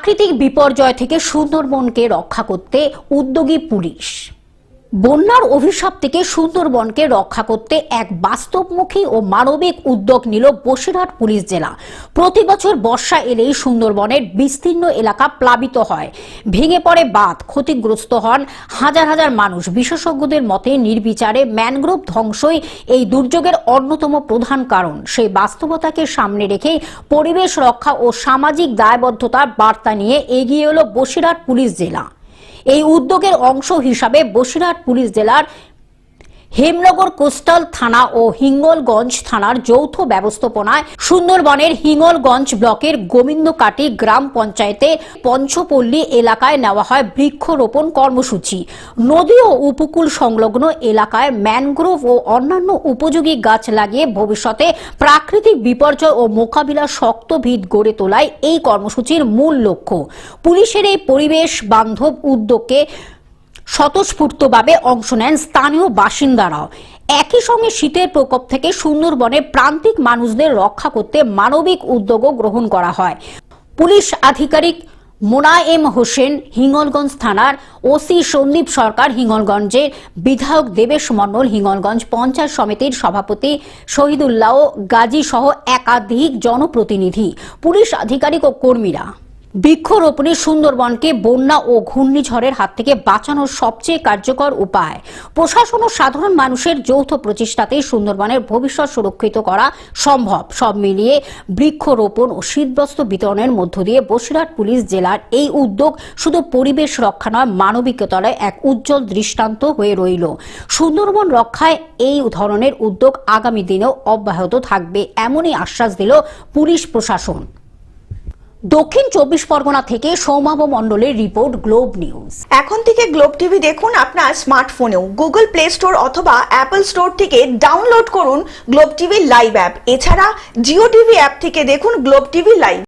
প্রাকৃতিক বিপর্যয় থেকে সুন্দরবনকে রক্ষা করতে উদ্যোগী পুলিশ। বন্যার অভিশাপ থেকে সুন্দরবনকে রক্ষা করতে এক বাস্তবমুখী ও মানবিক উদ্যোগ নিল বসিরহাট পুলিশ জেলা। প্রতি বছর বর্ষা এলেই সুন্দরবনের বিস্তীর্ণ এলাকা প্লাবিত হয়, ভেঙে পড়ে বাঁধ, ক্ষতিগ্রস্ত হন হাজার হাজার মানুষ। বিশেষজ্ঞদের মতে নির্বিচারে ম্যানগ্রোভ ধ্বংসই এই দুর্যোগের অন্যতম প্রধান কারণ। সেই বাস্তবতাকে সামনে রেখে পরিবেশ রক্ষা ও সামাজিক দায়বদ্ধতার বার্তা নিয়ে এগিয়ে এলো বসিরহাট পুলিশ জেলা। এই উদ্যোগের অংশ হিসাবে বসিরহাট পুলিশ জেলার হেমনগর কোস্টাল থানা ও হিঙ্গলগঞ্জ থানার যৌথ ব্যবস্থাপনায় সুন্দরবনের হিঙ্গলগঞ্জ ব্লকের গোবিন্দকাটি গ্রাম পঞ্চায়েতে পঞ্চপল্লী এলাকায় নেওয়া হয় বৃক্ষরোপণ কর্মসূচি। নদী ও উপকূল সংলগ্ন এলাকায় ম্যানগ্রোভ ও অন্যান্য উপযোগী গাছ লাগিয়ে ভবিষ্যতে প্রাকৃতিক বিপর্যয় ও মোকাবিলার শক্ত ভিত গড়ে তোলাই এই কর্মসূচির মূল লক্ষ্য। পুলিশের এই পরিবেশ বান্ধব উদ্যোগকে স্বতঃস্ফূর্তভাবে অংশ নেন স্থানীয় বাসিন্দারাও। একই সঙ্গে শীতের প্রকোপ থেকে সুন্দরবনের প্রান্তিক মানুষদের রক্ষা করতে মানবিক উদ্যোগও গ্রহণ করা হয়। পুলিশ আধিকারিক মোনায়েম হোসেন হিঙ্গলগঞ্জ থানার ওসি সন্দীপ সরকার, হিঙ্গলগঞ্জের বিধায়ক দেবেশ মণ্ডল, হিঙ্গলগঞ্জ পঞ্চায়েত সমিতির সভাপতি শহীদুল্লাহ গাজী সহ একাধিক জনপ্রতিনিধি, পুলিশ আধিকারিক ও কর্মীরা। বৃক্ষরোপণে সুন্দরবনকে বন্যা ও ঘূর্ণিঝড়ের হাত থেকে বাঁচানোর সবচেয়ে কার্যকর উপায়। প্রশাসন ও সাধারণ মানুষের যৌথ প্রচেষ্টাতেই সুন্দরবনের ভবিষ্যৎ সুরক্ষিত করা সম্ভব। সব মিলিয়ে বৃক্ষরোপণ ও শীতবস্ত্র বিতরণের মধ্য দিয়ে বসিরহাট পুলিশ জেলার এই উদ্যোগ শুধু পরিবেশ রক্ষা নয়, মানবিকতার এক উজ্জ্বল দৃষ্টান্ত হয়ে রইল। সুন্দরবন রক্ষায় এই ধরনের উদ্যোগ আগামী দিনেও অব্যাহত থাকবে, এমনই আশ্বাস দিল পুলিশ প্রশাসন। দক্ষিণ 24 পরগনা থেকে সৌমাভ মণ্ডলের রিপোর্ট, গ্লোব নিউজ। এখন থেকে গ্লোব টিভি দেখুন আপনার স্মার্টফোনেও। গুগল প্লে স্টোর অথবা অ্যাপল স্টোর থেকে ডাউনলোড করুন গ্লোব টিভি লাইভ অ্যাপ। এছাড়া জিও টিভি অ্যাপ থেকে দেখুন গ্লোব টিভি লাইভ।